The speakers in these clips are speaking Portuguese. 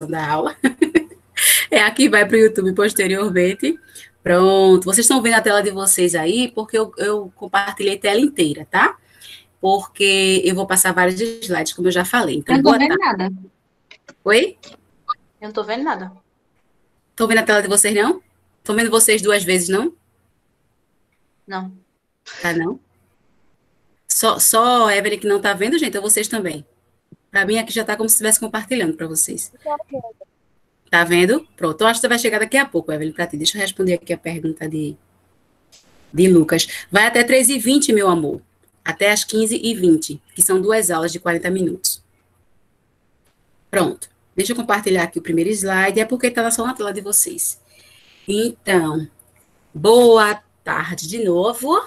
da aula. É aqui, vai para o YouTube posteriormente. Pronto, vocês estão vendo a tela de vocês aí, porque eu compartilhei a tela inteira, tá? Porque eu vou passar vários slides, como eu já falei. Eu Então, não tô boa vendo tarde. nada. Oi? Eu não tô vendo nada. Estão vendo a tela de vocês, não? Estão vendo vocês duas vezes, não? Não. Tá, não? Só a Evelyn que não tá vendo, gente, ou vocês também? Para mim, aqui já tá como se estivesse compartilhando para vocês. Tá vendo? Pronto, eu acho que você vai chegar daqui a pouco, Evelyn, para ti. Deixa eu responder aqui a pergunta de Lucas. Vai até 3h20, meu amor. Até as 15h20, que são 2 aulas de 40 minutos. Pronto. Deixa eu compartilhar aqui o primeiro slide, é porque está só na tela de vocês. Então, boa tarde de novo.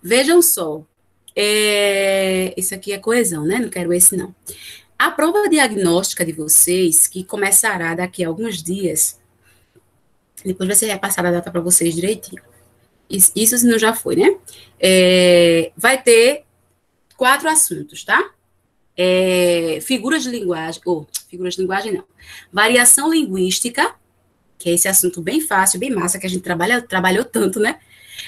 Vejam só. Isso aqui é coesão, né? Não quero esse, não. A prova diagnóstica de vocês, que começará daqui a alguns dias, depois vai ser repassada a data para vocês direitinho. Isso se não já foi, né? Vai ter 4 assuntos, tá? Figuras de linguagem, figuras de linguagem não. Variação linguística, que é esse assunto bem fácil, bem massa, que a gente trabalhou tanto, né?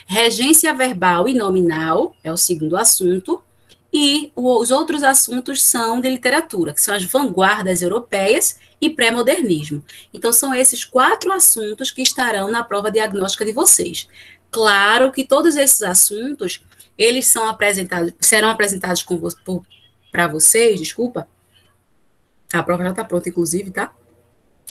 Regência verbal e nominal, é o segundo assunto. E os outros assuntos são de literatura, que são as vanguardas europeias e pré-modernismo. Então, são esses 4 assuntos que estarão na prova diagnóstica de vocês. Claro que todos esses assuntos, eles serão apresentados para vocês, desculpa. A prova já está pronta, inclusive, tá?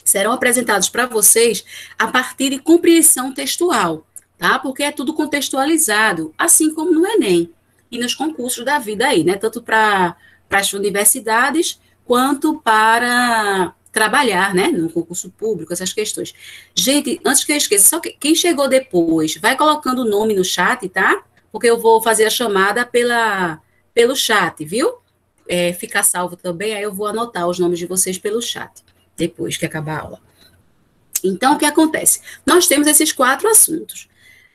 Serão apresentados para vocês a partir de compreensão textual, tá? Porque é tudo contextualizado, assim como no Enem e nos concursos da vida aí, né? Tanto para as universidades quanto para trabalhar, né? No concurso público, essas questões. Gente, antes que eu esqueça, só que quem chegou depois, vai colocando o nome no chat, tá? Porque eu vou fazer a chamada pelo chat, viu? Ficar salvo também, aí eu vou anotar os nomes de vocês pelo chat, depois que acabar a aula. Então, o que acontece? Nós temos esses 4 assuntos.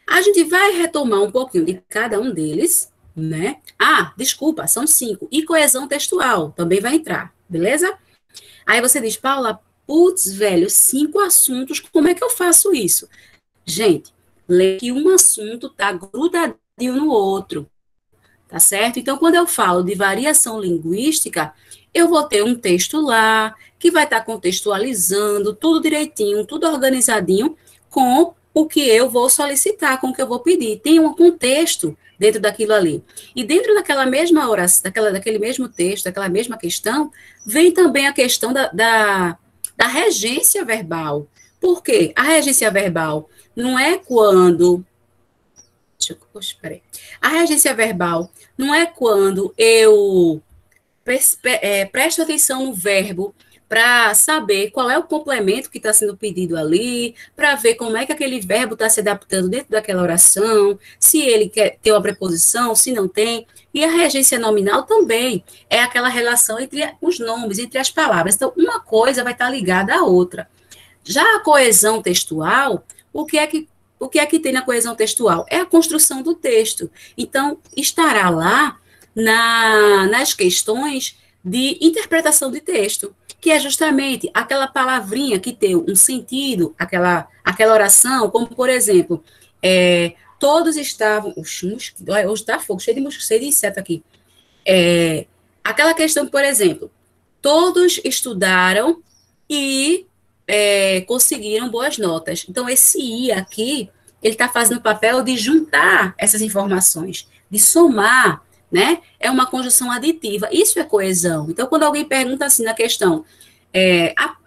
A gente vai retomar um pouquinho de cada um deles, né? Desculpa, são 5. E coesão textual também vai entrar, beleza? Aí você diz, Paula, putz, velho, 5 assuntos, como é que eu faço isso? Gente, lê que um assunto tá grudadinho no outro, tá certo? Então, quando eu falo de variação linguística, eu vou ter um texto lá, que vai estar contextualizando tudo direitinho, tudo organizadinho, com o que eu vou solicitar, com o que eu vou pedir. Tem um contexto dentro daquilo ali. E dentro daquela mesma oração, daquele mesmo texto, daquela mesma questão, vem também a questão da regência verbal. Por quê? A regência verbal não é quando... peraí. A regência verbal não é quando eu presto atenção no verbo para saber qual é o complemento que está sendo pedido ali, para ver como é que aquele verbo está se adaptando dentro daquela oração, se ele quer ter uma preposição, se não tem. E a regência nominal também é aquela relação entre os nomes, entre as palavras. Então, uma coisa vai estar ligada à outra. Já a coesão textual, o que é que tem na coesão textual? É a construção do texto. Então, estará lá nas questões de interpretação de texto, que é justamente aquela palavrinha que tem um sentido, aquela oração, como, por exemplo, todos estavam... Hoje está fogo, cheio de inseto aqui. Aquela questão, por exemplo, todos estudaram e conseguiram boas notas. Então, esse I aqui, ele está fazendo o papel de juntar essas informações, de somar, né? É uma conjunção aditiva. Isso é coesão. Então, quando alguém pergunta assim na questão,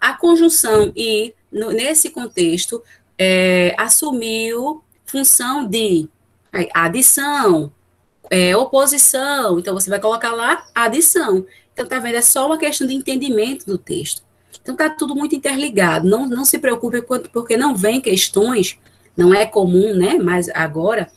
a conjunção I, nesse contexto, assumiu função de adição, oposição. Então, você vai colocar lá adição. Então, tá vendo? É só uma questão de entendimento do texto. Então, está tudo muito interligado. Não se preocupe, porque não vem questões, não é comum, né? Mas agora,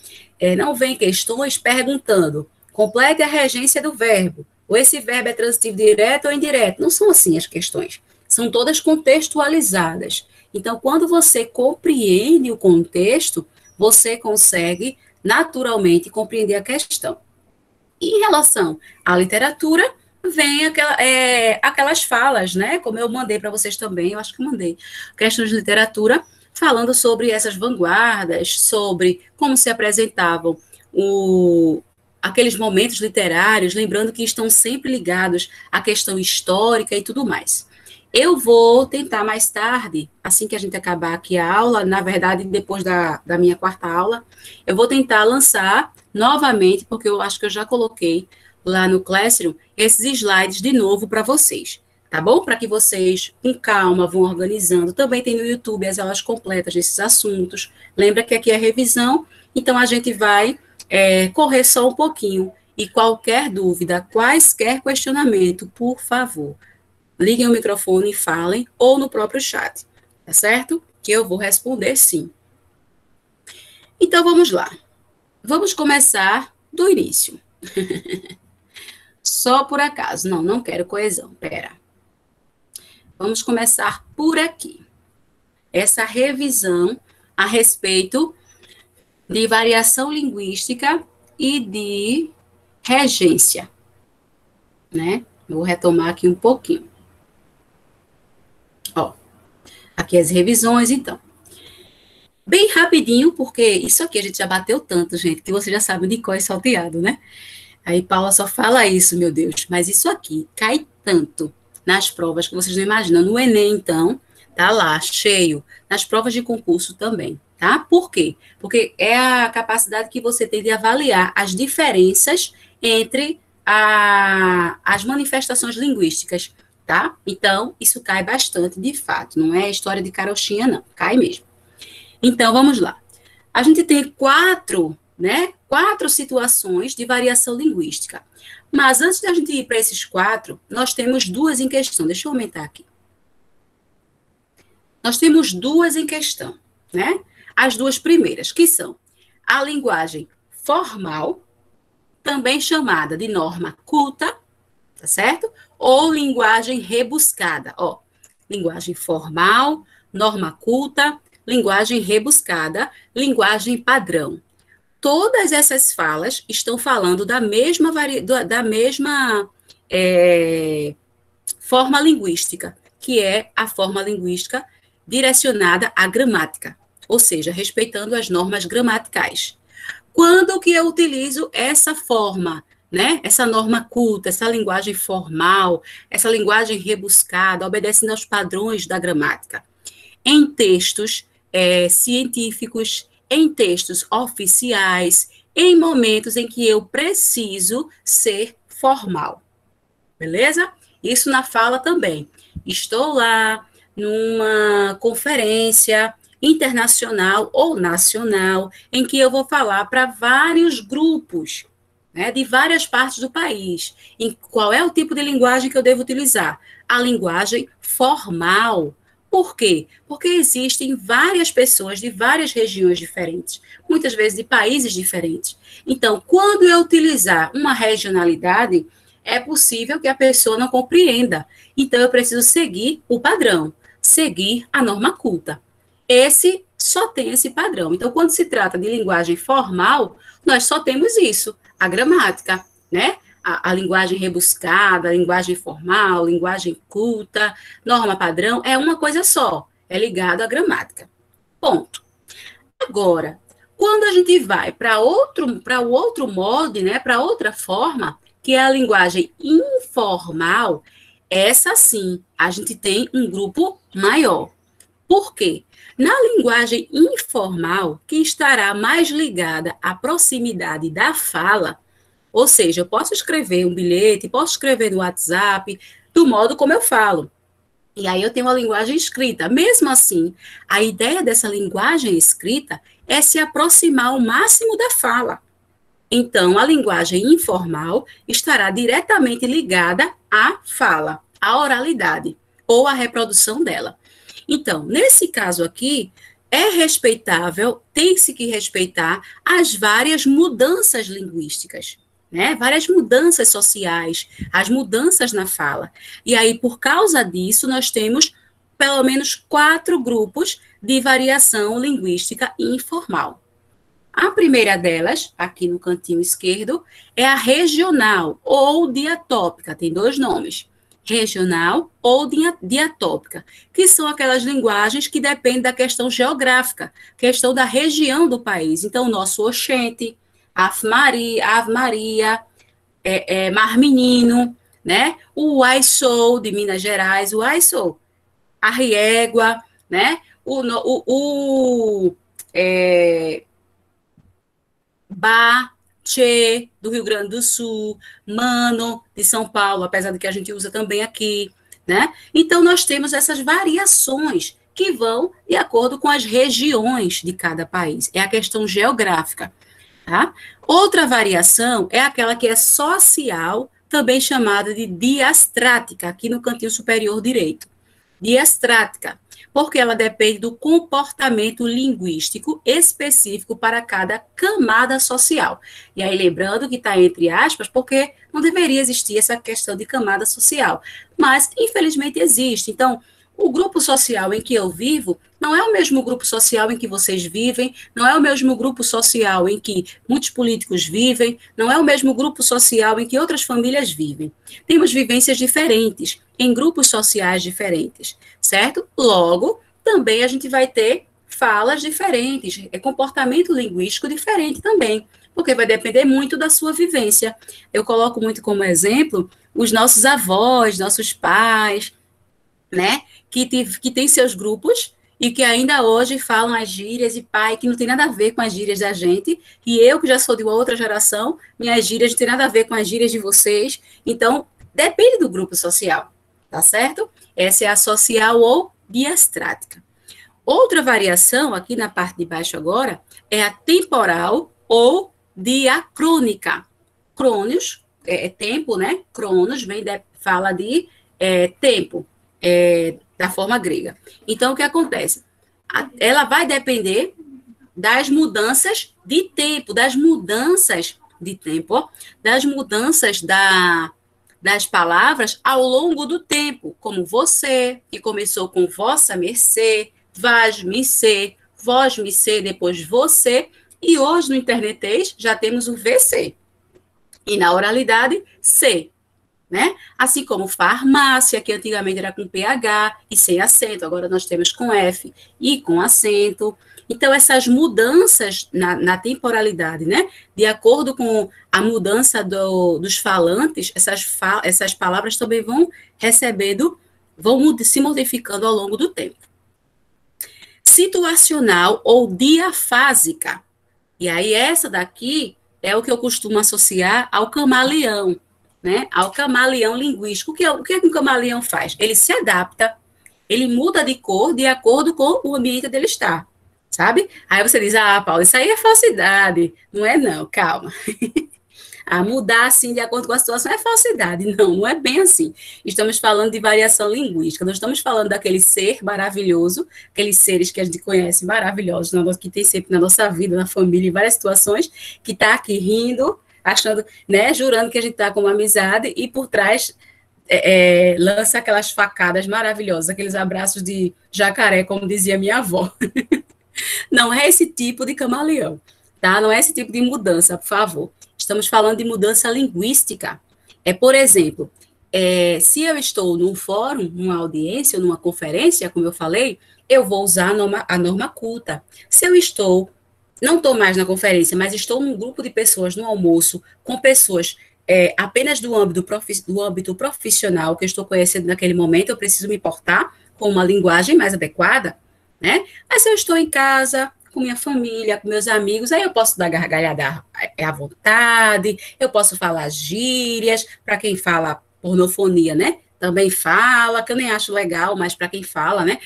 não vem questões perguntando, complete a regência do verbo, ou esse verbo é transitivo direto ou indireto. Não são assim as questões. São todas contextualizadas. Então, quando você compreende o contexto, você consegue naturalmente compreender a questão. E em relação à literatura, vem aquelas falas, né? Como eu mandei para vocês também, eu acho que mandei. Questões de literatura, falando sobre essas vanguardas, sobre como se apresentavam aqueles momentos literários, lembrando que estão sempre ligados à questão histórica e tudo mais. Eu vou tentar mais tarde, assim que a gente acabar aqui a aula, na verdade, depois da minha quarta aula, eu vou tentar lançar novamente, porque eu acho que eu já coloquei lá no Classroom, esses slides de novo para vocês, tá bom? Para que vocês, com calma, vão organizando. Também tem no YouTube as aulas completas desses assuntos. Lembra que aqui é revisão, então a gente vai correr só um pouquinho. E qualquer dúvida, quaisquer questionamento, por favor, liguem o microfone e falem, ou no próprio chat, tá certo? Que eu vou responder sim. Então, vamos lá. Vamos começar do início. Só por acaso. Não, não quero coesão. Pera. Vamos começar por aqui. Essa revisão a respeito de variação linguística e de regência, né? Vou retomar aqui um pouquinho. Ó, aqui as revisões, então. Bem rapidinho, porque isso aqui a gente já bateu tanto, gente, que você já sabe de cor e salteado, né? Aí Paula só fala isso, meu Deus. Mas isso aqui cai tanto nas provas que vocês não imaginam. No Enem, então, tá lá, cheio. Nas provas de concurso também, tá? Por quê? Porque é a capacidade que você tem de avaliar as diferenças entre as manifestações linguísticas, tá? Então, isso cai bastante, de fato. Não é história de carochinha, não. Cai mesmo. Então, vamos lá. A gente tem quatro situações de variação linguística. Mas antes da gente ir para esses quatro, nós temos duas em questão. Deixa eu aumentar aqui. Nós temos duas em questão, né? As duas primeiras, que são a linguagem formal, também chamada de norma culta, tá certo? Ou linguagem rebuscada, ó. Linguagem formal, norma culta, linguagem rebuscada, linguagem padrão. Todas essas falas estão falando da mesma forma linguística, que é a forma linguística direcionada à gramática, ou seja, respeitando as normas gramaticais. Quando que eu utilizo essa forma, né? Essa norma culta, essa linguagem formal, essa linguagem rebuscada, obedecendo aos padrões da gramática? Em textos científicos, em textos oficiais, em momentos em que eu preciso ser formal. Beleza? Isso na fala também. Estou lá numa conferência internacional ou nacional, em que eu vou falar para vários grupos, né, de várias partes do país. Em qual é o tipo de linguagem que eu devo utilizar? A linguagem formal. Por quê? Porque existem várias pessoas de várias regiões diferentes, muitas vezes de países diferentes. Então, quando eu utilizar uma regionalidade, é possível que a pessoa não compreenda. Então, eu preciso seguir o padrão, seguir a norma culta. Esse só tem esse padrão. Então, quando se trata de linguagem formal, nós só temos isso, a gramática, né? A linguagem rebuscada, a linguagem formal, linguagem culta, norma padrão, é uma coisa só, é ligado à gramática. Ponto. Agora, quando a gente vai para o outro modo, né, para outra forma, que é a linguagem informal, essa sim, a gente tem um grupo maior. Por quê? Na linguagem informal, que estará mais ligada à proximidade da fala, ou seja, eu posso escrever um bilhete, posso escrever no WhatsApp, do modo como eu falo. E aí eu tenho uma linguagem escrita. Mesmo assim, a ideia dessa linguagem escrita é se aproximar ao máximo da fala. Então, a linguagem informal estará diretamente ligada à fala, à oralidade, ou à reprodução dela. Então, nesse caso aqui, é respeitável, tem-se que respeitar as várias mudanças linguísticas, né? Várias mudanças sociais, as mudanças na fala. E aí, por causa disso, nós temos pelo menos 4 grupos de variação linguística informal. A primeira delas, aqui no cantinho esquerdo, é a regional ou diatópica, tem dois nomes, regional ou diatópica, que são aquelas linguagens que dependem da questão geográfica, questão da região do país. Então, o nosso Oxente, Ave Maria, Mar Menino, né? O Ai Sou, de Minas Gerais, o Ai Sou, a Riégua, né? Ba, Tchê, do Rio Grande do Sul, Mano, de São Paulo, apesar de que a gente usa também aqui, né? Então, nós temos essas variações que vão de acordo com as regiões de cada país. É a questão geográfica, tá? Outra variação é aquela que é social, também chamada de diastrática, aqui no cantinho superior direito. Diastrática, porque ela depende do comportamento linguístico específico para cada camada social. E aí, lembrando que está entre aspas, porque não deveria existir essa questão de camada social, mas, infelizmente, existe. Então, o grupo social em que eu vivo não é o mesmo grupo social em que vocês vivem, não é o mesmo grupo social em que muitos políticos vivem, não é o mesmo grupo social em que outras famílias vivem. Temos vivências diferentes, em grupos sociais diferentes, certo? Logo, também a gente vai ter falas diferentes, comportamento linguístico diferente também, porque vai depender muito da sua vivência. Eu coloco muito como exemplo os nossos avós, nossos pais, né, que tem seus grupos e que ainda hoje falam as gírias e pai, que não tem nada a ver com as gírias da gente, e eu, que já sou de uma outra geração, minhas gírias não tem nada a ver com as gírias de vocês, então, depende do grupo social, tá certo? Essa é a social ou diastrática. Outra variação, aqui na parte de baixo agora, é a temporal ou diacrônica. Crônios, tempo, né? Cronos fala de tempo, da forma grega. Então, o que acontece? Ela vai depender das mudanças de tempo, das mudanças das palavras ao longo do tempo, como você, que começou com vossa mercê, vas me ser, vós me ser, depois você, e hoje no internetês já temos o VC. E na oralidade, C. Né? Assim como farmácia, que antigamente era com PH e sem acento, agora nós temos com F e com acento. Então, essas mudanças na temporalidade, né? De acordo com a mudança dos falantes, essas palavras também vão se modificando ao longo do tempo. Situacional ou diafásica. E aí, essa daqui é o que eu costumo associar ao camaleão, né, ao camaleão linguístico. O que um camaleão faz? Ele se adapta, ele muda de cor de acordo com o ambiente onde ele está, sabe? Aí você diz, Paulo, isso aí é falsidade. Não é não, calma. Mudar assim de acordo com a situação é falsidade. Não, não é bem assim. Estamos falando de variação linguística, nós estamos falando daquele ser maravilhoso, aqueles seres que a gente conhece maravilhosos, que tem sempre na nossa vida, na família, em várias situações, que está aqui rindo, achando, né, jurando que a gente está com uma amizade e por trás lança aquelas facadas maravilhosas, aqueles abraços de jacaré, como dizia minha avó. Não é esse tipo de camaleão, tá? Não é esse tipo de mudança, por favor. Estamos falando de mudança linguística. Por exemplo, se eu estou num fórum, numa audiência, numa conferência, como eu falei, eu vou usar a norma culta. Se eu não estou mais na conferência, mas estou num grupo de pessoas no almoço, com pessoas apenas do âmbito profissional que eu estou conhecendo naquele momento, eu preciso me portar com uma linguagem mais adequada, né? Mas se eu estou em casa, com minha família, com meus amigos, aí eu posso dar gargalhada à vontade, eu posso falar gírias, para quem fala pornofonia, né? Também fala, que eu nem acho legal, mas para quem fala, né?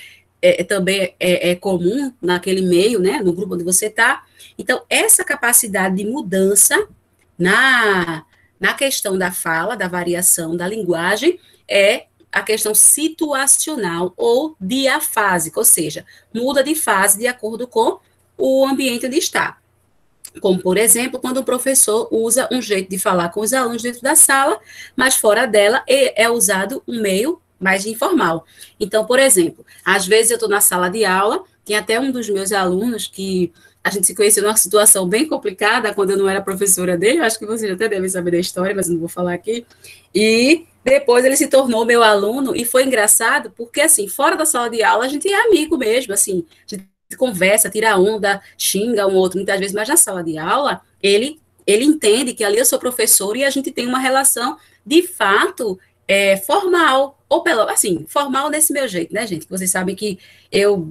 Também é comum naquele meio, né, no grupo onde você está. Então, essa capacidade de mudança na questão da fala, da variação da linguagem, é a questão situacional ou diafásica, ou seja, muda de fase de acordo com o ambiente onde está. Como, por exemplo, quando o professor usa um jeito de falar com os alunos dentro da sala, mas fora dela é usado um meio mais informal. Então, por exemplo, às vezes eu estou na sala de aula, tem até um dos meus alunos que A gente se conheceu numa situação bem complicada, quando eu não era professora dele, eu acho que vocês até devem saber da história, mas não vou falar aqui. E depois ele se tornou meu aluno, e foi engraçado, porque, assim, fora da sala de aula, a gente é amigo mesmo, assim, a gente conversa, tira onda, xinga um outro muitas vezes, mas na sala de aula, ele entende que ali eu sou professor e a gente tem uma relação, de fato, formal, ou pelo, assim, formal desse meu jeito, né, gente? Vocês sabem que eu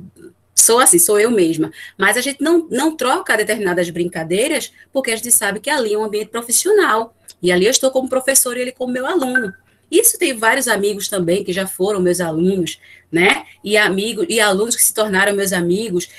sou assim, sou eu mesma. Mas a gente não troca determinadas brincadeiras, porque a gente sabe que ali é um ambiente profissional. E ali eu estou como professor e ele como meu aluno. Isso tem vários amigos também que já foram meus alunos, né? E amigos e alunos que se tornaram meus amigos,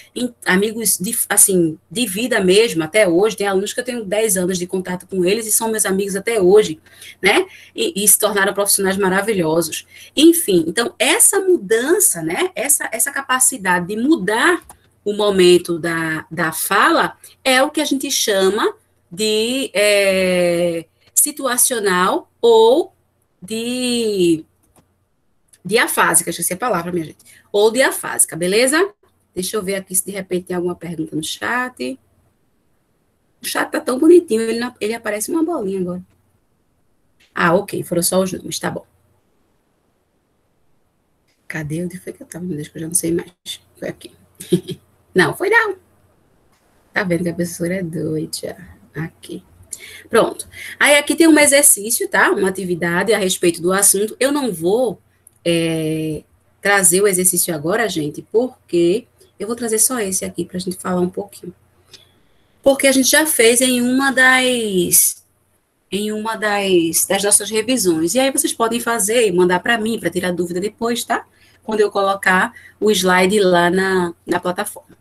amigos de, assim, de vida mesmo, até hoje. Tem alunos que eu tenho 10 anos de contato com eles e são meus amigos até hoje, né? E se tornaram profissionais maravilhosos. Enfim, então essa mudança, né? Essa capacidade de mudar o momento da fala é o que a gente chama de situacional ou de diafásica, esqueci a palavra, minha gente, ou diafásica, beleza? Deixa eu ver aqui se de repente tem alguma pergunta no chat. O chat tá tão bonitinho, ele aparece uma bolinha agora. Ah, ok, foram só os nomes, tá bom. Cadê? Onde foi que eu tava? Meu Deus, que eu já não sei mais. Foi aqui. Não, foi não. Tá vendo que a professora é doida. Aqui. Pronto. Aí aqui tem um exercício, tá? Uma atividade a respeito do assunto. Eu não vou trazer o exercício agora, gente, porque eu vou trazer só esse aqui para a gente falar um pouquinho. Porque a gente já fez em uma das nossas revisões. E aí vocês podem fazer e mandar para mim, para tirar dúvida depois, tá? Quando eu colocar o slide lá na plataforma.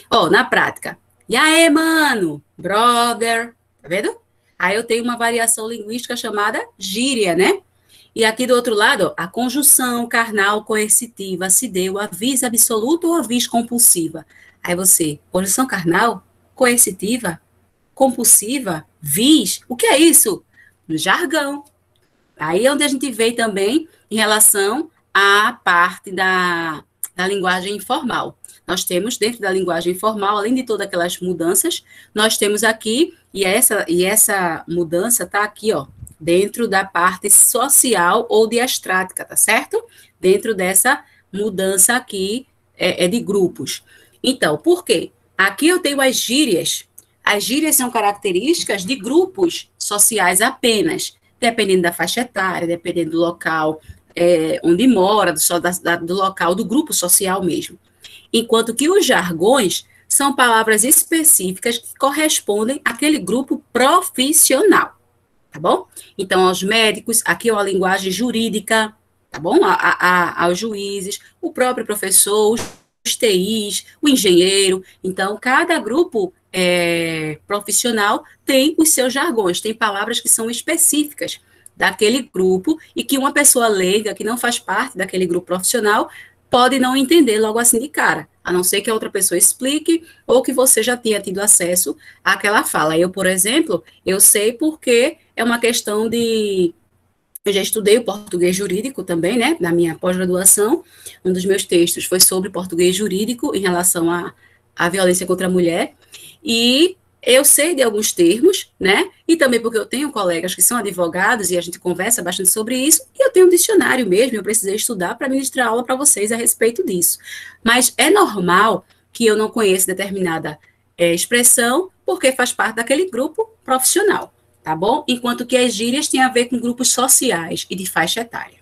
Ó, na prática. E aí, mano? Brother. Tá vendo? Aí eu tenho uma variação linguística chamada gíria, né? E aqui do outro lado, ó, a conjunção carnal coercitiva se deu a vis absoluta ou a vis compulsiva. Aí você, conjunção carnal, coercitiva, compulsiva, vis, o que é isso? No jargão. Aí é onde a gente vê também em relação à parte da linguagem informal. Nós temos, dentro da linguagem informal, além de todas aquelas mudanças, nós temos aqui, e essa mudança está aqui, ó, dentro da parte social ou diastrática, tá certo? Dentro dessa mudança aqui de grupos. Então, por quê? Aqui eu tenho as gírias. As gírias são características de grupos sociais apenas, dependendo da faixa etária, dependendo do local onde mora, do local, do grupo social mesmo. Enquanto que os jargões são palavras específicas que correspondem àquele grupo profissional, tá bom? Então, aos médicos, aqui é uma linguagem jurídica, tá bom? Aos juízes, o próprio professor, os TIs, o engenheiro. Então, cada grupo profissional tem os seus jargões, tem palavras que são específicas daquele grupo e que uma pessoa leiga, que não faz parte daquele grupo profissional, pode não entender logo assim de cara, a não ser que a outra pessoa explique ou que você já tenha tido acesso àquela fala. Eu, por exemplo, eu sei porque é uma questão de... Eu já estudei o português jurídico também, né, na minha pós-graduação. Um dos meus textos foi sobre português jurídico em relação à violência contra a mulher. E eu sei de alguns termos, né? E também porque eu tenho colegas que são advogados e a gente conversa bastante sobre isso, e eu tenho um dicionário mesmo, eu precisei estudar para ministrar aula para vocês a respeito disso. Mas é normal que eu não conheça determinada expressão, porque faz parte daquele grupo profissional, tá bom? Enquanto que as gírias têm a ver com grupos sociais e de faixa etária.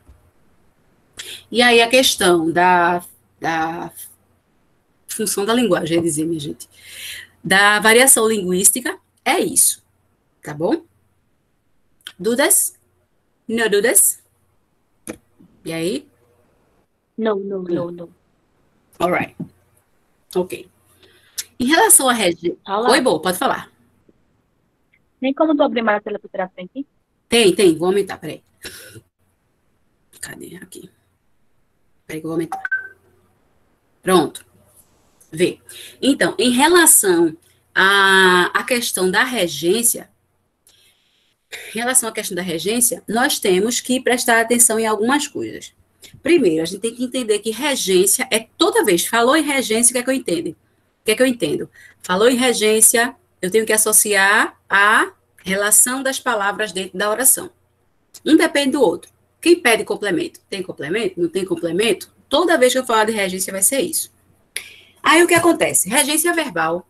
E aí a questão da função da linguagem, ia dizer, minha gente, da variação linguística, é isso, tá bom? Dúvidas? Não dúvidas? E aí? Não, não, não, não. All right. Ok. Em relação a região... Oi, Bo, pode falar. Nem como tu abrir mais a tela para frente? Tem. Vou aumentar, peraí. Cadê? Aqui. Peraí que eu vou aumentar. Pronto. Vê. Então, em relação à questão da regência, nós temos que prestar atenção em algumas coisas. Primeiro, a gente tem que entender que regência é toda vez, falou em regência, o que é que eu entendo? que é que eu entendo? Falou em regência, eu tenho que associar a relação das palavras dentro da oração. Um depende do outro. Quem pede complemento? Tem complemento? Não tem complemento? Toda vez que eu falar de regência vai ser isso. Aí o que acontece? Regência verbal.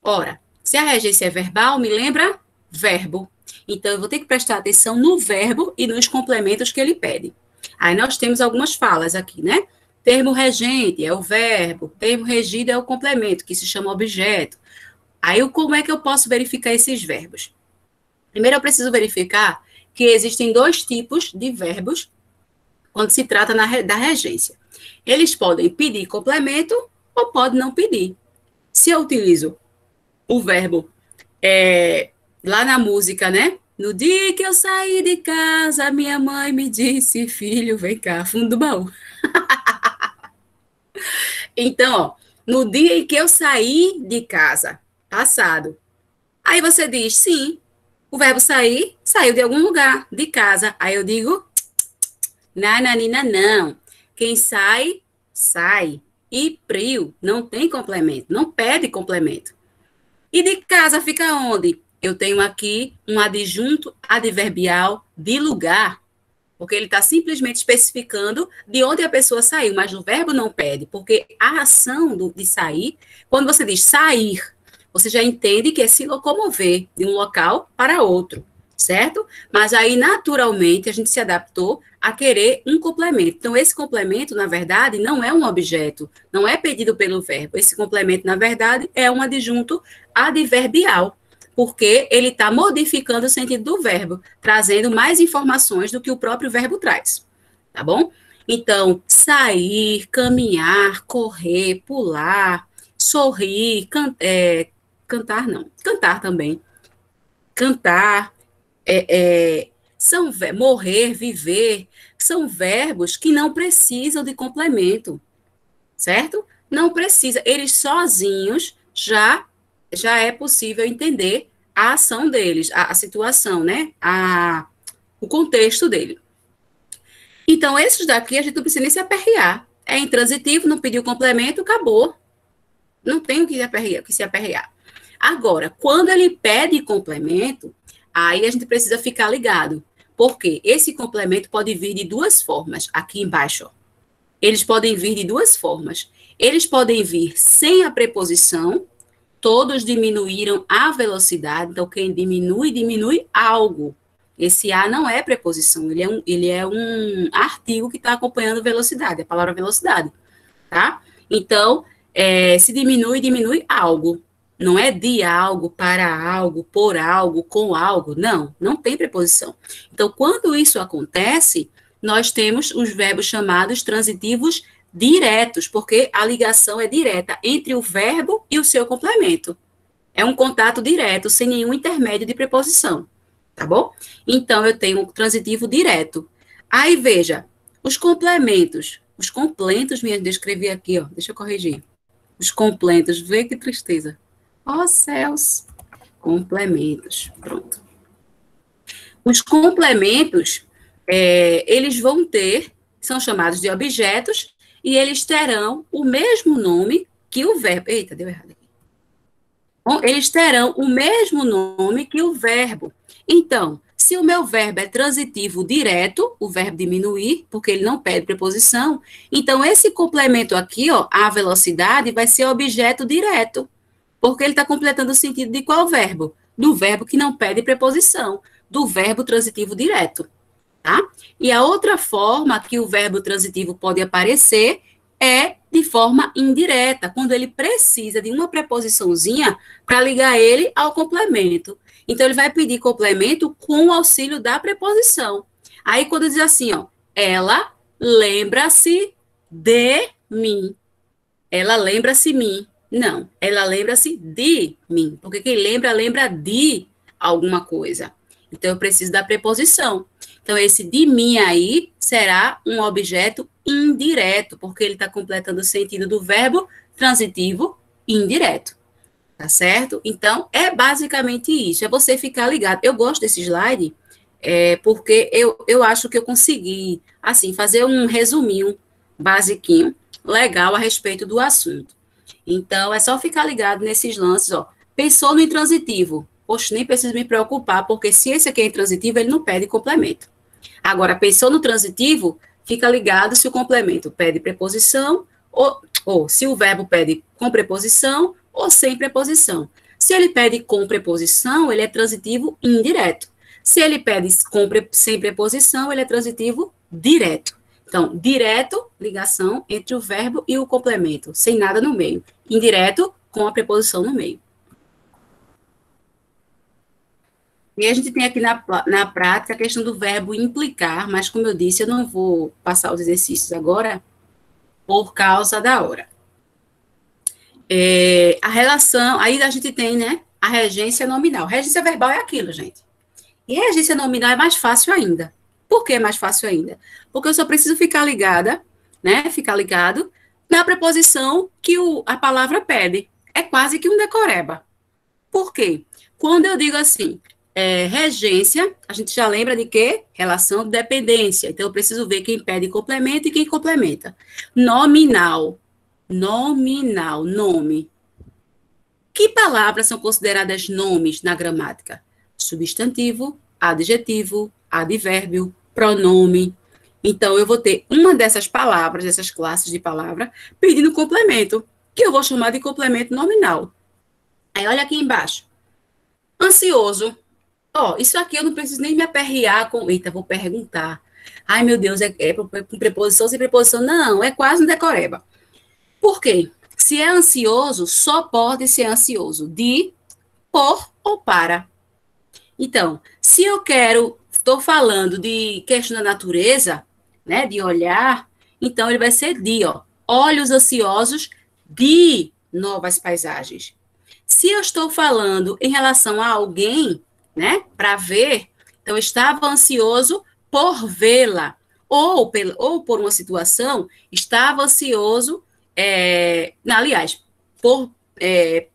Ora, se a regência é verbal, me lembra verbo. Então, eu vou ter que prestar atenção no verbo e nos complementos que ele pede. Aí nós temos algumas falas aqui, né? Termo regente é o verbo, termo regido é o complemento, que se chama objeto. Aí, como é que eu posso verificar esses verbos? Primeiro, eu preciso verificar que existem dois tipos de verbos quando se trata da regência. Eles podem pedir complemento ou podem não pedir. Se eu utilizo o verbo lá na música, né? No dia que eu saí de casa, minha mãe me disse, filho, vem cá, fundo do baú. Então, ó, no dia em que eu saí de casa, passado. Aí você diz, sim, o verbo sair, saiu de algum lugar, de casa. Aí eu digo, nananina, não. Quem sai, sai. E prio, não tem complemento, não pede complemento. E de casa fica onde? Eu tenho aqui um adjunto adverbial de lugar, porque ele está simplesmente especificando de onde a pessoa saiu, mas o verbo não pede, porque a ação de sair, quando você diz sair, você já entende que é se locomover de um local para outro, certo? Mas aí, naturalmente, a gente se adaptou a querer um complemento. Então, esse complemento, na verdade, não é um objeto, não é pedido pelo verbo. Esse complemento, na verdade, é um adjunto adverbial, porque ele está modificando o sentido do verbo, trazendo mais informações do que o próprio verbo traz, tá bom? Então, sair, caminhar, correr, pular, sorrir, cantar também, cantar, morrer, viver, são verbos que não precisam de complemento, certo? Não precisa, eles sozinhos já é possível entender a ação deles, a situação, né? O contexto dele. Então, esses daqui a gente não precisa nem se aperrear. É intransitivo, não pediu complemento, acabou. Não tem o que se aperrear. Agora, quando ele pede complemento, aí a gente precisa ficar ligado. Porque esse complemento pode vir de duas formas, aqui embaixo, ó. Eles podem vir de duas formas. Eles podem vir sem a preposição, todos diminuíram a velocidade, então quem diminui algo. Esse a não é preposição, ele é um artigo que está acompanhando velocidade, a palavra velocidade, tá? Então, se diminui algo. Não é de algo, para algo, por algo, com algo. Não tem preposição. Então, quando isso acontece, nós temos os verbos chamados transitivos diretos, porque a ligação é direta entre o verbo e o seu complemento. É um contato direto, sem nenhum intermédio de preposição, tá bom? Então, eu tenho um transitivo direto. Aí, veja, os complementos, minha, escrevi aqui, ó, deixa eu corrigir. Os complementos, vê que tristeza. Ó céus, complementos, pronto. Os complementos, eles vão ter, são chamados de objetos, e eles terão o mesmo nome que o verbo. Eita, deu errado aqui. Bom, eles terão o mesmo nome que o verbo. Então, se o meu verbo é transitivo direto, o verbo diminuir, porque ele não pede preposição, então esse complemento aqui, ó, a velocidade, vai ser objeto direto, porque ele está completando o sentido de qual verbo? Do verbo que não pede preposição, do verbo transitivo direto. Tá? E a outra forma que o verbo transitivo pode aparecer é de forma indireta, quando ele precisa de uma preposiçãozinha para ligar ele ao complemento. Então, ele vai pedir complemento com o auxílio da preposição. Aí, quando diz assim, ó, ela lembra-se de mim. Ela lembra-se mim. Não, ela lembra-se de mim. Porque quem lembra de alguma coisa. Então, eu preciso da preposição. Então, esse de mim aí será um objeto indireto, porque ele está completando o sentido do verbo transitivo indireto. Tá certo? Então, é basicamente isso. É você ficar ligado. Eu gosto desse slide, porque eu acho que eu consegui, assim, fazer um resuminho basiquinho, legal a respeito do assunto. Então, é só ficar ligado nesses lances, ó. Pensou no intransitivo. Poxa, nem preciso me preocupar, porque se esse aqui é intransitivo, ele não pede complemento. Agora, pensou no transitivo, fica ligado se o complemento pede preposição, ou se o verbo pede com preposição ou sem preposição. Se ele pede com preposição, ele é transitivo indireto. Se ele pede sem preposição, ele é transitivo direto. Então, direto, ligação entre o verbo e o complemento, sem nada no meio. Indireto, com a preposição no meio. E a gente tem aqui na prática a questão do verbo implicar, mas como eu disse, eu não vou passar os exercícios agora por causa da hora. A relação, aí a gente tem, né, a regência nominal. Regência verbal é aquilo, gente. E a regência nominal é mais fácil ainda. Por que é mais fácil ainda? Porque eu só preciso ficar ligada, né, ficar ligado na preposição que a palavra pede. É quase que um decoreba. Por quê? Quando eu digo assim, regência, a gente já lembra de quê? Relação de dependência. Então, eu preciso ver quem pede complemento e quem complementa. Nominal. Nominal, nome. Que palavras são consideradas nomes na gramática? Substantivo, adjetivo, advérbio, pronome. Então, eu vou ter uma dessas palavras, dessas classes de palavra, pedindo complemento, que eu vou chamar de complemento nominal. Aí, olha aqui embaixo. Ansioso. Isso aqui eu não preciso nem me aperrear com... Eita, vou perguntar. Ai, meu Deus, é com preposição, sem preposição? Não, é quase um decoreba. Por quê? Se é ansioso, só pode ser ansioso de, por ou para. Então, se eu estou falando de questão da natureza, né, de olhar, então ele vai ser de, olhos ansiosos de novas paisagens. Se eu estou falando em relação a alguém, né, para ver, então eu estava ansioso por vê-la, ou por uma situação, estava ansioso, aliás,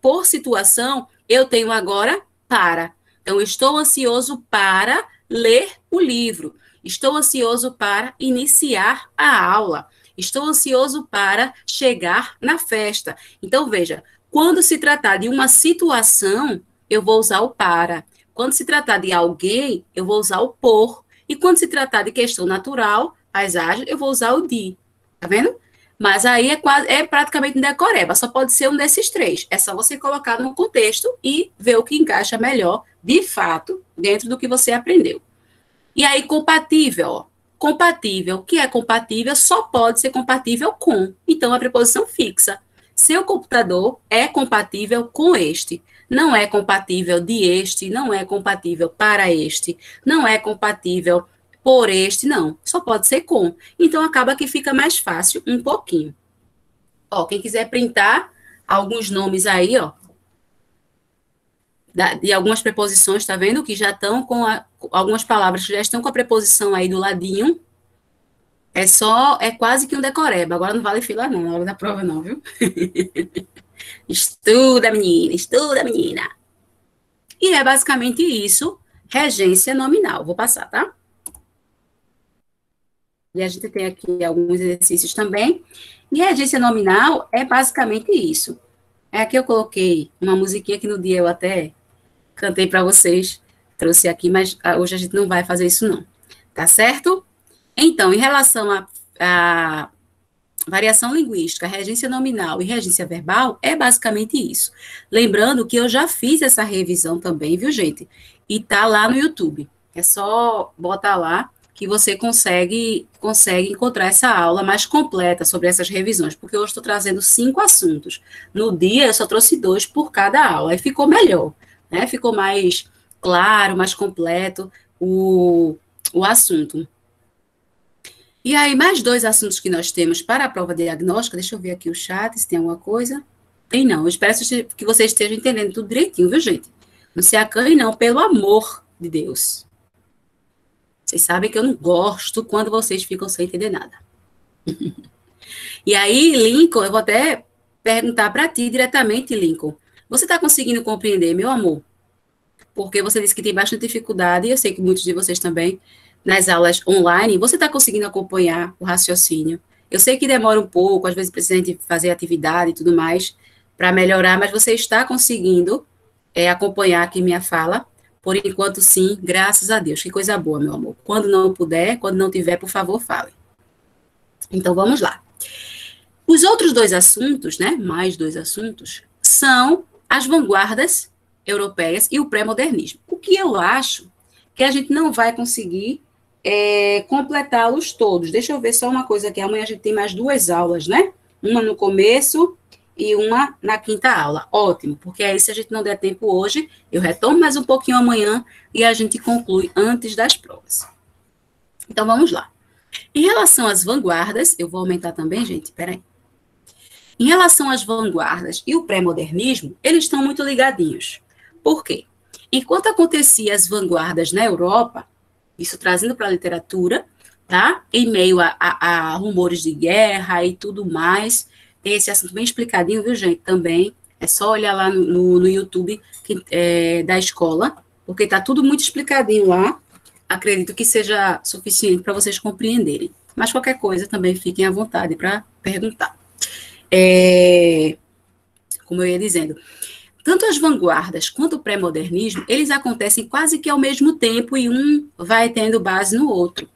por situação, eu tenho agora para. Então, estou ansioso para ler o livro, estou ansioso para iniciar a aula, estou ansioso para chegar na festa. Então, veja, quando se tratar de uma situação, eu vou usar o para. Quando se tratar de alguém, eu vou usar o por. E quando se tratar de questão natural, paisagem, eu vou usar o de. Tá vendo? Mas aí é praticamente um decoreba, só pode ser um desses três. É só você colocar no contexto e ver o que encaixa melhor, de fato, dentro do que você aprendeu. E aí, compatível, ó. Compatível, o que é compatível só pode ser compatível com. Então, a preposição fixa. Seu computador é compatível com este. Não é compatível de este, não é compatível para este, não é compatível por este, não. Só pode ser com. Então, acaba que fica mais fácil um pouquinho. Quem quiser printar alguns nomes aí, de algumas preposições, tá vendo? Que já estão com algumas palavras que já estão com a preposição aí do ladinho. É quase que um decoreba. Agora não vale fila não, na hora da prova não, viu? Estuda, menina, estuda, menina. E é basicamente isso, regência nominal. Vou passar, tá? E a gente tem aqui alguns exercícios também. E a regência nominal é basicamente isso. Aqui eu coloquei uma musiquinha que no dia eu até cantei para vocês, trouxe aqui, mas hoje a gente não vai fazer isso não. Tá certo? Então, em relação à variação linguística, regência nominal e regência verbal, é basicamente isso. Lembrando que eu já fiz essa revisão também, viu, gente? E tá lá no YouTube. É só botar lá que você consegue encontrar essa aula mais completa sobre essas revisões, porque hoje estou trazendo 5 assuntos. No dia, eu só trouxe 2 por cada aula, aí ficou melhor, né? Ficou mais claro, mais completo o assunto. E aí, mais 2 assuntos que nós temos para a prova diagnóstica. Deixa eu ver aqui o chat, se tem alguma coisa. Tem não. Eu espero que vocês estejam entendendo tudo direitinho, viu, gente? Não se acanhe, não, pelo amor de Deus. Vocês sabem que eu não gosto quando vocês ficam sem entender nada. E aí, Lincoln, eu vou até perguntar para ti diretamente, Lincoln. Você está conseguindo compreender, meu amor? Porque você disse que tem bastante dificuldade, e eu sei que muitos de vocês também, nas aulas online, você está conseguindo acompanhar o raciocínio? Eu sei que demora um pouco, às vezes precisa de fazer atividade e tudo mais, para melhorar, mas você está conseguindo acompanhar aqui minha fala? Por enquanto, sim, graças a Deus. Que coisa boa, meu amor. Quando não puder, quando não tiver, por favor, fale. Então, vamos lá. Os outros dois assuntos, né, mais dois assuntos, são as vanguardas europeias e o pré-modernismo. O que eu acho que a gente não vai conseguir completá-los todos. Deixa eu ver só uma coisa aqui. Amanhã a gente tem mais duas aulas, né? Uma no começo e uma na quinta aula. Ótimo, porque aí se a gente não der tempo hoje, eu retomo mais um pouquinho amanhã e a gente conclui antes das provas. Então, vamos lá. Em relação às vanguardas, eu vou aumentar também, gente, peraí. Em relação às vanguardas e o pré-modernismo, eles estão muito ligadinhos. Por quê? Enquanto acontecia as vanguardas na Europa, isso trazendo para a literatura, tá? Em meio a rumores de guerra e tudo mais, tem esse assunto bem explicadinho, viu, gente? Também é só olhar lá no YouTube da escola, porque está tudo muito explicadinho lá. Acredito que seja suficiente para vocês compreenderem. Mas qualquer coisa também fiquem à vontade para perguntar. Como eu ia dizendo, tanto as vanguardas quanto o pré-modernismo, eles acontecem quase que ao mesmo tempo e um vai tendo base no outro,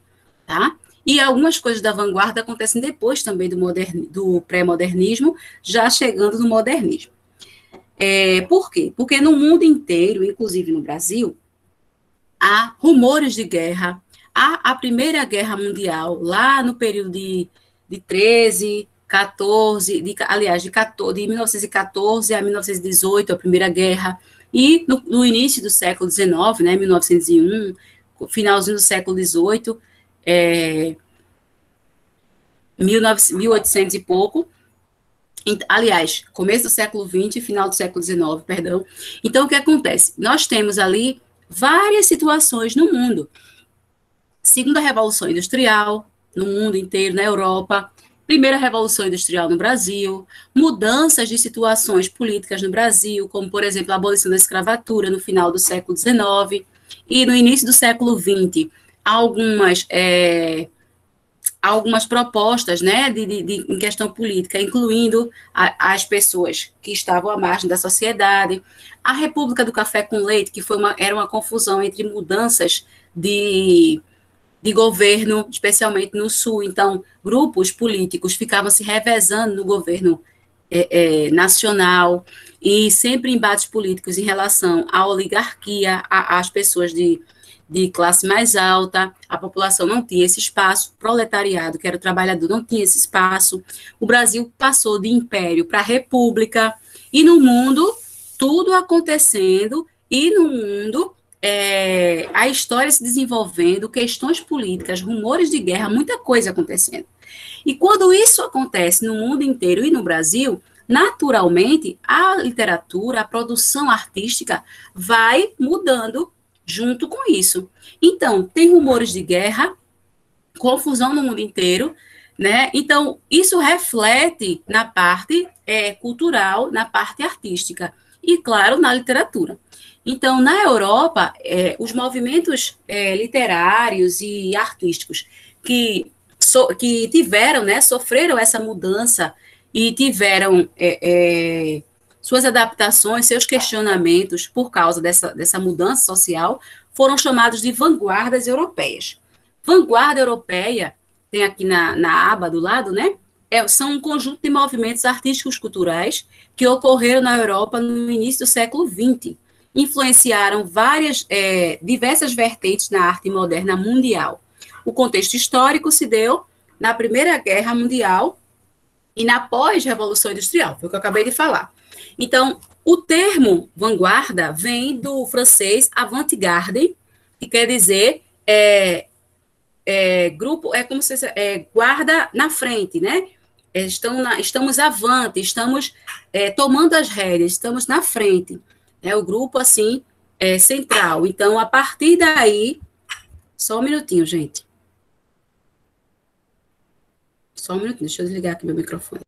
tá? E algumas coisas da vanguarda acontecem depois também do pré-modernismo, já chegando no modernismo. Por quê? Porque no mundo inteiro, inclusive no Brasil, há rumores de guerra, há a Primeira Guerra Mundial, lá no período de 13, 14, aliás, de 1914 a 1918, a Primeira Guerra, e no início do século XIX, né, 1901, finalzinho do século XVIII, 1800 e pouco, aliás, começo do século XX e final do século XIX, perdão. Então, o que acontece? Nós temos ali várias situações no mundo. Segunda Revolução Industrial, no mundo inteiro, na Europa. Primeira Revolução Industrial no Brasil. Mudanças de situações políticas no Brasil, como, por exemplo, a abolição da escravatura no final do século XIX. E no início do século XX, algumas propostas, né, em questão política, incluindo as pessoas que estavam à margem da sociedade. A República do Café com Leite, que era uma confusão entre mudanças de governo, especialmente no Sul. Então, grupos políticos ficavam se revezando no governo nacional e sempre embates políticos em relação à oligarquia, às pessoas de classe mais alta, a população não tinha esse espaço, o proletariado, que era o trabalhador, não tinha esse espaço. O Brasil passou de império para república, e no mundo, tudo acontecendo, e no mundo, a história se desenvolvendo, questões políticas, rumores de guerra, muita coisa acontecendo. E quando isso acontece no mundo inteiro e no Brasil, naturalmente, a literatura, a produção artística vai mudando junto com isso. Então, tem rumores de guerra, confusão no mundo inteiro, né? Então, isso reflete na parte cultural, na parte artística e, claro, na literatura. Então, na Europa, os movimentos literários e artísticos que tiveram, né, sofreram essa mudança e tiveram suas adaptações, seus questionamentos por causa dessa mudança social, foram chamados de vanguardas europeias. Vanguarda europeia, tem aqui na aba do lado, né? São um conjunto de movimentos artísticos culturais que ocorreram na Europa no início do século XX. Influenciaram diversas vertentes na arte moderna mundial. O contexto histórico se deu na Primeira Guerra Mundial e na pós-Revolução Industrial, foi o que eu acabei de falar. Então, o termo vanguarda vem do francês avant-garde, que quer dizer grupo, como se guarda na frente, né? Estamos avante, estamos tomando as rédeas, estamos na frente. O grupo, assim, central. Então, a partir daí, só um minutinho, gente. Só um minutinho, deixa eu desligar aqui meu microfone.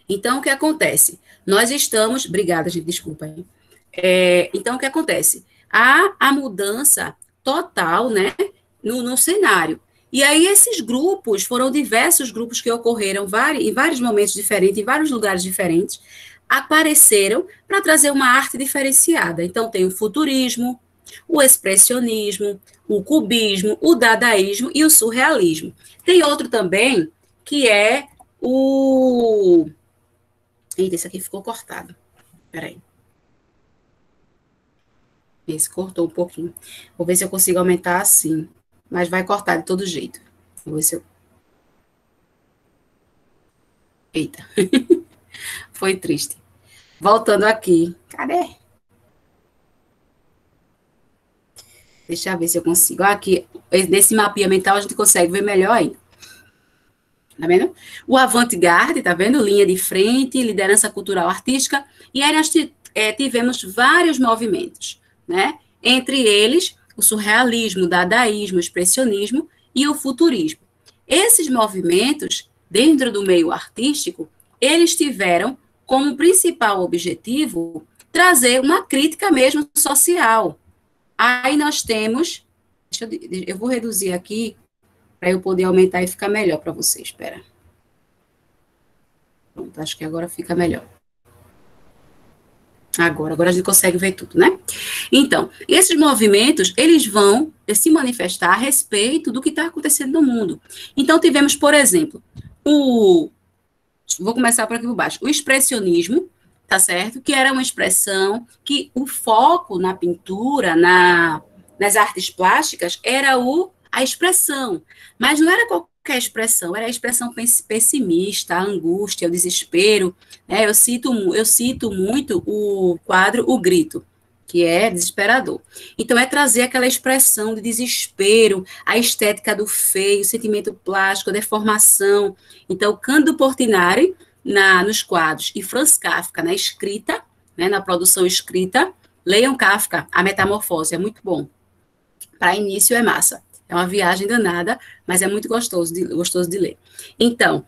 Então, o que acontece? Nós estamos... Obrigada, gente, desculpa aí. Então, o que acontece? há a mudança total, né, no cenário. E aí esses grupos, foram diversos grupos que ocorreram em vários momentos diferentes, em vários lugares diferentes, apareceram para trazer uma arte diferenciada. Então tem o futurismo, o expressionismo, o cubismo, o dadaísmo e o surrealismo. Tem outro também, que é o... Eita, esse aqui ficou cortado. Peraí. Esse cortou um pouquinho. Vou ver se eu consigo aumentar assim. Mas vai cortar de todo jeito. Vou ver se eu... Eita. Foi triste. Voltando aqui. Cadê? Deixa eu ver se eu consigo. Aqui, nesse mapinha mental, a gente consegue ver melhor ainda. Tá vendo? O avant-garde, tá vendo? Linha de frente, liderança cultural artística. E aí nós tivemos vários movimentos, né? Entre eles, o surrealismo, o dadaísmo, o expressionismo e o futurismo. Esses movimentos, dentro do meio artístico, eles tiveram como principal objetivo trazer uma crítica mesmo social. Aí nós temos, eu vou reduzir aqui para eu poder aumentar e ficar melhor para vocês. Espera. Pronto, acho que agora fica melhor. Agora a gente consegue ver tudo, né? Então, esses movimentos, eles vão se manifestar a respeito do que está acontecendo no mundo. Então, tivemos, por exemplo, vou começar por aqui por baixo, o expressionismo, tá certo? Que era uma expressão que o foco na pintura, nas artes plásticas, era a expressão. Mas não era qualquer expressão, era a expressão pessimista, a angústia, o desespero, né? Eu cito muito o quadro O Grito, que é desesperador. Então, é trazer aquela expressão de desespero, a estética do feio, o sentimento plástico, a deformação. Então, Cândido Portinari, nos quadros, e Franz Kafka na escrita, né, na produção escrita. Leiam Kafka, A Metamorfose, é muito bom. Para início é massa. É uma viagem danada, mas é muito gostoso de ler. Então,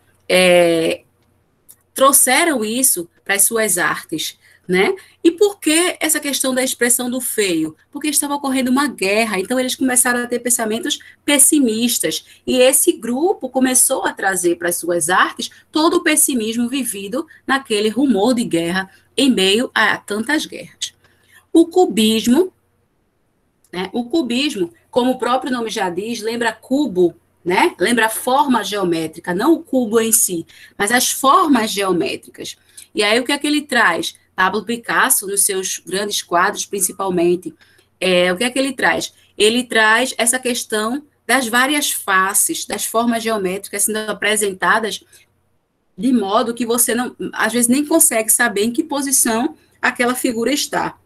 trouxeram isso para as suas artes, né? E por que essa questão da expressão do feio? Porque estava ocorrendo uma guerra, então eles começaram a ter pensamentos pessimistas, e esse grupo começou a trazer para as suas artes todo o pessimismo vivido naquele rumor de guerra em meio a tantas guerras. O cubismo, né? O cubismo, como o próprio nome já diz, lembra cubo, né? Lembra a forma geométrica, não o cubo em si, mas as formas geométricas. E aí o que é que ele traz? Pablo Picasso, nos seus grandes quadros, principalmente, o que é que ele traz? Ele traz essa questão das várias faces, das formas geométricas sendo apresentadas de modo que você, não, às vezes, nem consegue saber em que posição aquela figura está.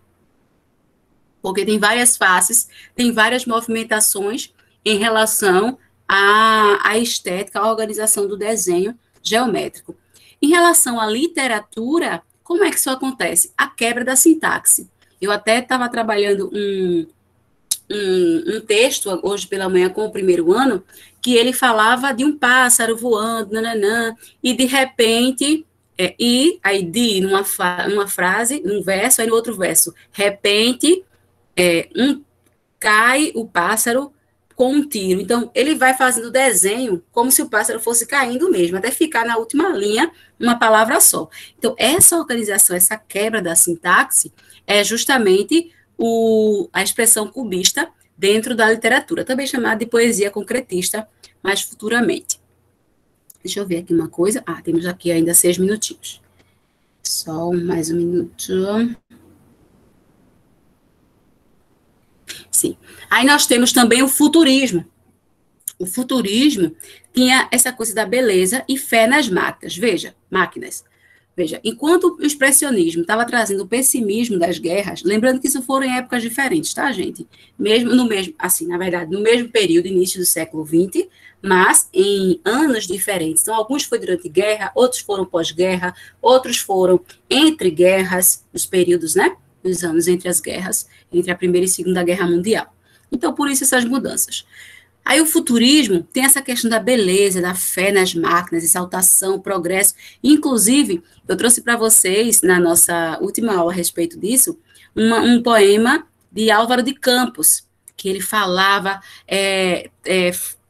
Porque tem várias faces, tem várias movimentações em relação à estética, à organização do desenho geométrico. Em relação à literatura, como é que isso acontece? A quebra da sintaxe. Eu até estava trabalhando um texto hoje pela manhã com o primeiro ano, que ele falava de um pássaro voando, nananã, e de repente, numa frase, num verso, aí no outro verso, repente, cai o pássaro com um tiro. Então, ele vai fazendo o desenho como se o pássaro fosse caindo mesmo, até ficar na última linha uma palavra só. Então, essa organização, essa quebra da sintaxe é justamente a expressão cubista dentro da literatura, também chamada de poesia concretista, mais futuramente. Deixa eu ver aqui uma coisa. Temos aqui ainda 6 minutinhos. Só mais um minuto. Sim. Aí nós temos também o futurismo. O futurismo tinha essa coisa da beleza e fé nas máquinas. Veja, enquanto o expressionismo estava trazendo o pessimismo das guerras, lembrando que isso foram em épocas diferentes, tá, gente? Na verdade, no mesmo período, início do século XX, mas em anos diferentes. Então, alguns foi durante guerra, outros foram pós-guerra, outros foram entre guerras, os períodos, né? Os anos entre as guerras, entre a Primeira e Segunda Guerra Mundial. Então, por isso essas mudanças. Aí o futurismo tem essa questão da beleza, da fé nas máquinas, exaltação, progresso. Inclusive, eu trouxe para vocês, na nossa última aula a respeito disso, um poema de Álvaro de Campos, que ele falava,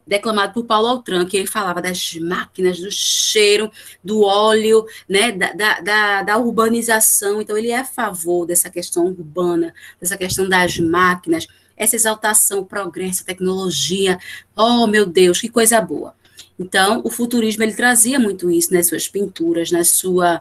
declamado por Paulo Altran, que ele falava das máquinas, do cheiro, do óleo, né, da urbanização. Então, ele é a favor dessa questão urbana, dessa questão das máquinas, essa exaltação, progresso, tecnologia. Oh, meu Deus, que coisa boa. Então, o futurismo, ele trazia muito isso nas suas pinturas, nas suas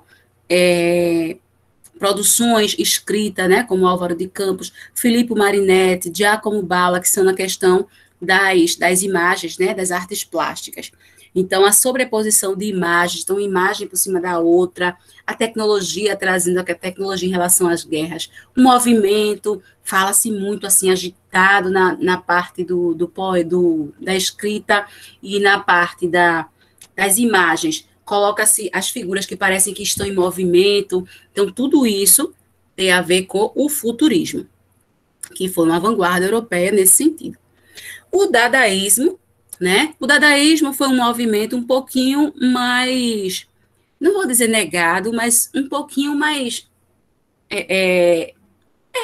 produções escritas, né, como Álvaro de Campos, Filippo Marinetti, Giacomo Balla, que são na questão das imagens, né, das artes plásticas. Então, a sobreposição de imagens, então, imagem por cima da outra, a tecnologia, trazendo a tecnologia em relação às guerras, o movimento, fala-se muito, assim, agitado na parte da escrita e na parte das imagens, coloca-se as figuras que parecem que estão em movimento, então, tudo isso tem a ver com o futurismo, que foi uma vanguarda europeia nesse sentido. O dadaísmo, né? O dadaísmo foi um movimento um pouquinho mais, não vou dizer negado, mas um pouquinho mais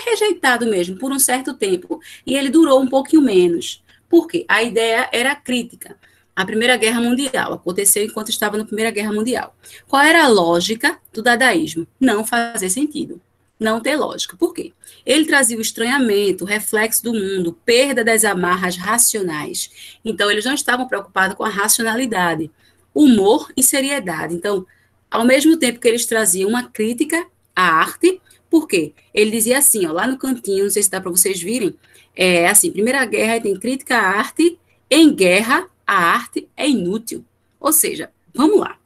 rejeitado mesmo, por um certo tempo. E ele durou um pouquinho menos. Por quê? A ideia era crítica. A Primeira Guerra Mundial aconteceu enquanto estava na Primeira Guerra Mundial. Qual era a lógica do dadaísmo? Não fazer sentido. Não ter lógica. Por quê? Ele trazia o estranhamento, o reflexo do mundo, perda das amarras racionais. Então, eles não estavam preocupados com a racionalidade, humor e seriedade. Então, ao mesmo tempo que eles traziam uma crítica à arte, por quê? Ele dizia assim, ó, lá no cantinho, não sei se dá para vocês virem, assim, Primeira Guerra tem crítica à arte, em guerra, a arte é inútil. Ou seja, vamos lá,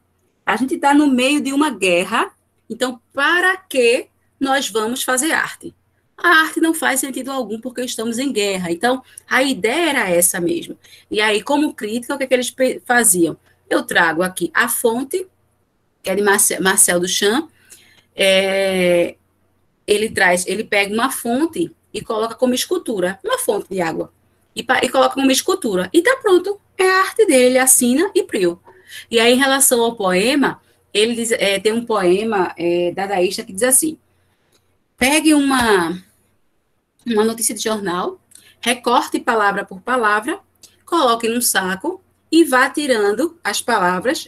a gente está no meio de uma guerra, então, para que nós vamos fazer arte? A arte não faz sentido algum porque estamos em guerra. Então, a ideia era essa mesmo. E aí, como crítica, o que é que eles faziam? Eu trago aqui a fonte, que é de Marcel Duchamp, ele pega uma fonte e coloca como escultura, uma fonte de água, e coloca como escultura. E está pronto, é a arte dele, ele assina e priu. E aí, em relação ao poema, ele diz, tem um poema dadaísta que diz assim, pegue uma notícia de jornal, recorte palavra por palavra, coloque num saco e vá tirando as palavras,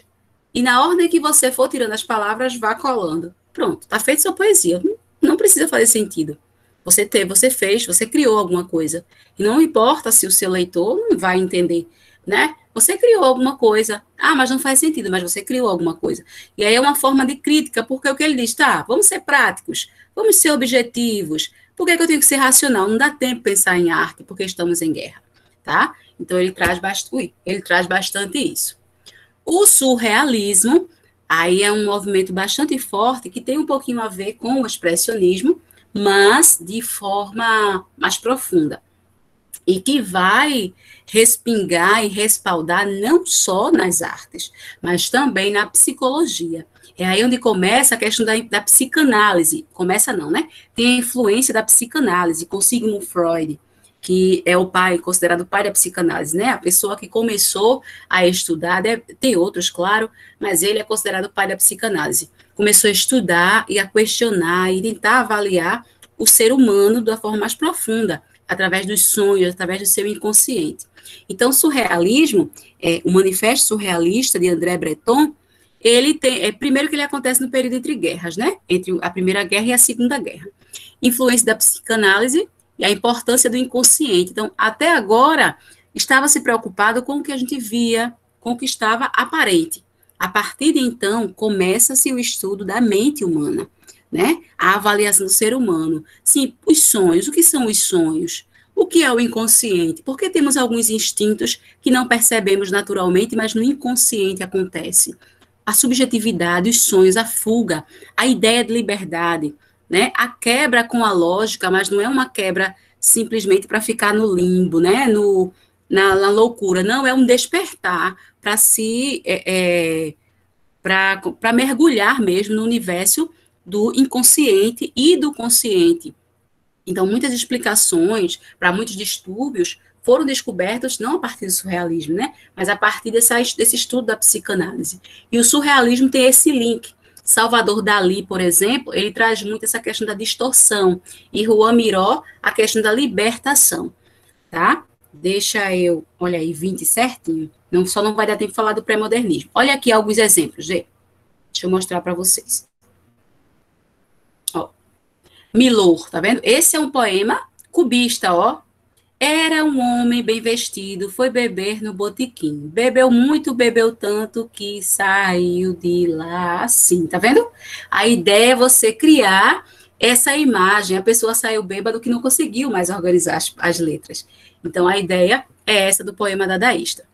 e na ordem que você for tirando as palavras, vá colando. Pronto, está feita sua poesia. Não precisa fazer sentido. Você fez, você criou alguma coisa. E não importa se o seu leitor não vai entender, né? Você criou alguma coisa. Ah, mas não faz sentido, mas você criou alguma coisa. E aí é uma forma de crítica, porque o que ele diz, tá, vamos ser práticos, vamos ser objetivos. Por que eu tenho que ser racional? Não dá tempo de pensar em arte, porque estamos em guerra, tá? Então, ele traz bastante isso. O surrealismo, aí é um movimento bastante forte, que tem um pouquinho a ver com o expressionismo, mas de forma mais profunda. E que vai respingar e respaldar não só nas artes, mas também na psicologia. É aí onde começa a questão da psicanálise. Começa não, né? Tem a influência da psicanálise, com Sigmund Freud, que é o pai, considerado o pai da psicanálise, né? A pessoa que começou a estudar, tem outros, claro, mas ele é considerado o pai da psicanálise. Começou a estudar e a questionar e tentar avaliar o ser humano da forma mais profunda, através dos sonhos, através do seu inconsciente. Então, o surrealismo, o Manifesto Surrealista de André Breton, ele tem, primeiro que ele acontece no período entre guerras, né? Entre a Primeira Guerra e a Segunda Guerra. Influência da psicanálise e a importância do inconsciente. Então, até agora, estava se preocupado com o que a gente via, com o que estava aparente. A partir de então, começa-se o estudo da mente humana, né? A avaliação do ser humano. Sim, os sonhos. O que são os sonhos? O que é o inconsciente? Porque temos alguns instintos que não percebemos naturalmente, mas no inconsciente acontece. A subjetividade, os sonhos, a fuga, a ideia de liberdade, né? A quebra com a lógica, mas não é uma quebra simplesmente para ficar no limbo, né? Na loucura. Não, é um despertar para para mergulhar mesmo no universo do inconsciente e do consciente. Então, muitas explicações para muitos distúrbios foram descobertos não a partir do surrealismo, né? Mas a partir desse estudo da psicanálise. E o surrealismo tem esse link. Salvador Dalí, por exemplo, ele traz muito essa questão da distorção, e Juan Miró, a questão da libertação, tá? Deixa eu, olha aí, 20 certinho. Não, só não vai dar tempo de falar do pré-modernismo. Olha aqui alguns exemplos, gente. Deixa eu mostrar para vocês. Ó, Milor, tá vendo? Esse é um poema cubista, ó. Era um homem bem vestido, foi beber no botequim. Bebeu muito, bebeu tanto que saiu de lá assim, tá vendo? A ideia é você criar essa imagem. A pessoa saiu bêbado que não conseguiu mais organizar as letras. Então, a ideia é essa do poema dadaísta.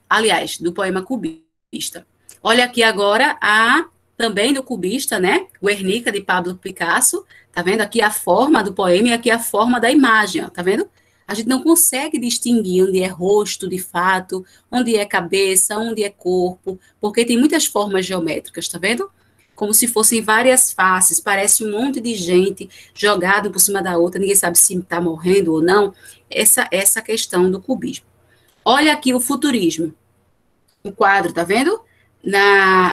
Aliás, do poema cubista. Olha aqui agora também do cubista, né? Guernica, de Pablo Picasso. Tá vendo? Aqui a forma do poema e aqui a forma da imagem, ó, tá vendo? A gente não consegue distinguir onde é rosto, de fato, onde é cabeça, onde é corpo, porque tem muitas formas geométricas, tá vendo? Como se fossem várias faces, parece um monte de gente jogado por cima da outra, ninguém sabe se está morrendo ou não. Essa questão do cubismo. Olha aqui o futurismo. O quadro, tá vendo?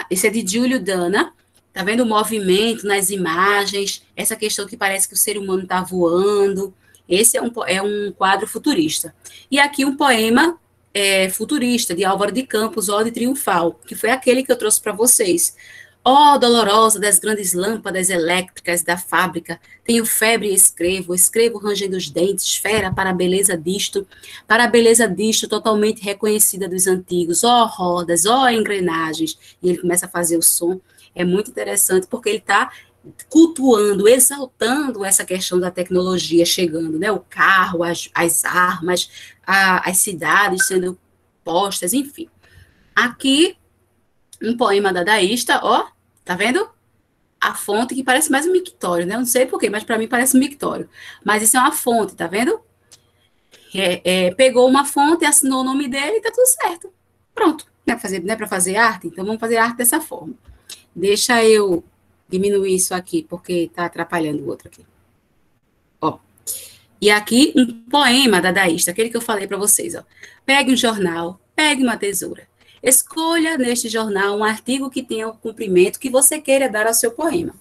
Esse é de Giulio Dana. Tá vendo o movimento nas imagens? Essa questão que parece que o ser humano está voando. Esse é um quadro futurista. E aqui um poema futurista, de Álvaro de Campos, Ode Triunfal, que foi aquele que eu trouxe para vocês. Ó, dolorosa das grandes lâmpadas elétricas da fábrica, tenho febre e escrevo rangendo os dentes, fera para a beleza disto totalmente reconhecida dos antigos, ó rodas, ó engrenagens, e ele começa a fazer o som. É muito interessante, porque ele está cultuando, exaltando essa questão da tecnologia chegando, né? O carro, as armas, as cidades sendo postas, enfim. Aqui, um poema dadaísta, ó, tá vendo? A fonte que parece mais um mictório, né? Eu não sei porquê, mas para mim parece um mictório. Mas isso é uma fonte, tá vendo? Pegou uma fonte, assinou o nome dele e tá tudo certo. Pronto. Não é para fazer arte? Então vamos fazer arte dessa forma. Deixa eu diminuir isso aqui, porque está atrapalhando o outro aqui. Ó. E aqui um poema dadaísta, aquele que eu falei para vocês. Ó. Pegue um jornal, pegue uma tesoura. Escolha neste jornal um artigo que tenha o comprimento que você queira dar ao seu poema.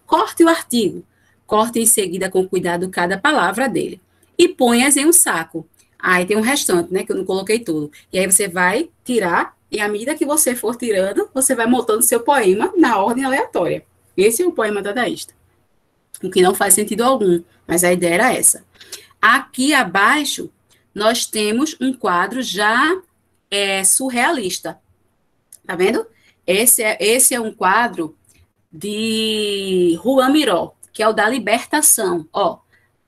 Corte o artigo. Corte em seguida com cuidado cada palavra dele. E ponha-as em um saco. Aí tem um restante, né, que eu não coloquei tudo. E aí você vai tirar, e à medida que você for tirando, você vai montando seu poema na ordem aleatória. Esse é o poema dadaísta. O que não faz sentido algum, mas a ideia era essa. Aqui abaixo, nós temos um quadro já surrealista. Tá vendo? Esse é um quadro de Juan Miró, que é o da libertação. Ó,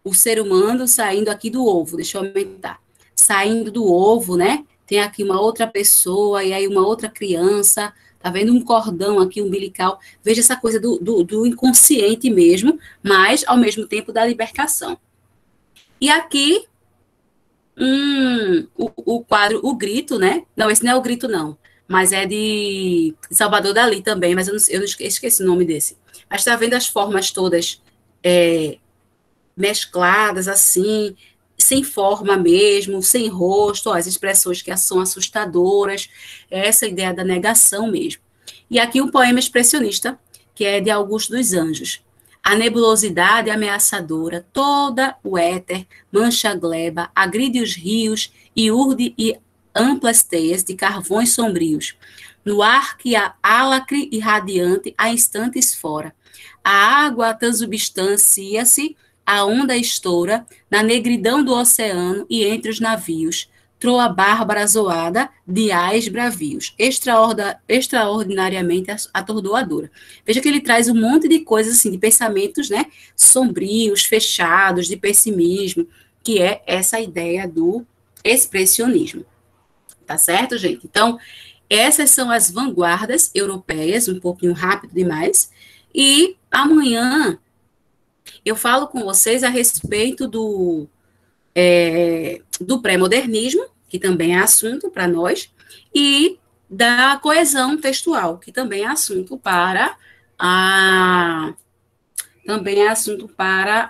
o ser humano saindo aqui do ovo, deixa eu aumentar. Saindo do ovo, né? Tem aqui uma outra pessoa, e aí uma outra criança, tá vendo um cordão aqui umbilical. Veja essa coisa do inconsciente mesmo, mas ao mesmo tempo da libertação. E aqui, o quadro O Grito, né? Não, esse não é O Grito, não. Mas é de Salvador Dalí também, mas eu não esqueci o nome desse. Mas está vendo as formas todas mescladas, assim, sem forma mesmo, sem rosto, ó, as expressões que são assustadoras, essa ideia da negação mesmo. E aqui um poema expressionista, que é de Augusto dos Anjos. A nebulosidade ameaçadora, toda o éter, mancha gleba, agride os rios e urde e amplas teias de carvões sombrios. No ar que a álacre e radiante há instantes fora. A água transubstancia-se, a onda estoura, na negridão do oceano e entre os navios. Troa bárbara zoada de ais bravios, extraordinariamente atordoadora. Veja que ele traz um monte de coisas, assim, de pensamentos, né, sombrios, fechados, de pessimismo, que é essa ideia do expressionismo. Tá certo, gente? Então, essas são as vanguardas europeias, um pouquinho rápido demais, e amanhã eu falo com vocês a respeito do pré-modernismo, que também é assunto para nós, e da coesão textual, que também é assunto para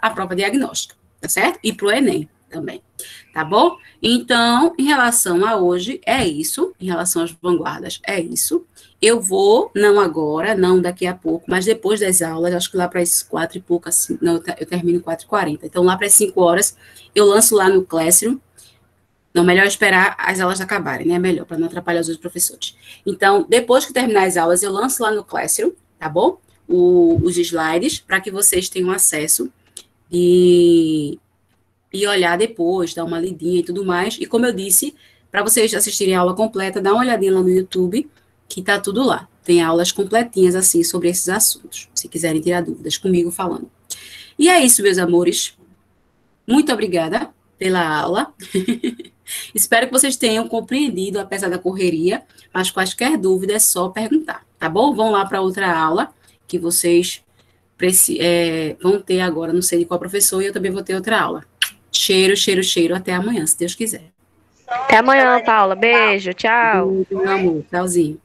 a prova diagnóstica, tá certo? E para o Enem. também, tá bom? Então, em relação a hoje, é isso. Em relação às vanguardas, é isso. Eu vou, não agora, não daqui a pouco, mas depois das aulas, acho que lá para as 4 e pouco, assim, não, eu termino 4h40. Então, lá para as 5 horas, eu lanço lá no Classroom. Não, melhor esperar as aulas acabarem, né? Melhor, para não atrapalhar os outros professores. Então, depois que terminar as aulas, eu lanço lá no Classroom, tá bom? Os slides, para que vocês tenham acesso e olhar depois, dar uma lidinha e tudo mais. E como eu disse, para vocês assistirem a aula completa, dá uma olhadinha lá no YouTube, que tá tudo lá. Tem aulas completinhas, assim, sobre esses assuntos, se quiserem tirar dúvidas comigo falando. E é isso, meus amores. Muito obrigada pela aula. Espero que vocês tenham compreendido, apesar da correria, mas quaisquer dúvidas é só perguntar, tá bom? Vão lá para outra aula que vocês vão ter agora, não sei de qual professor, e eu também vou ter outra aula. Cheiro, cheiro, cheiro, até amanhã, se Deus quiser. Até amanhã, Paula. Beijo, tchau. Beijo, meu amor. Tchauzinho.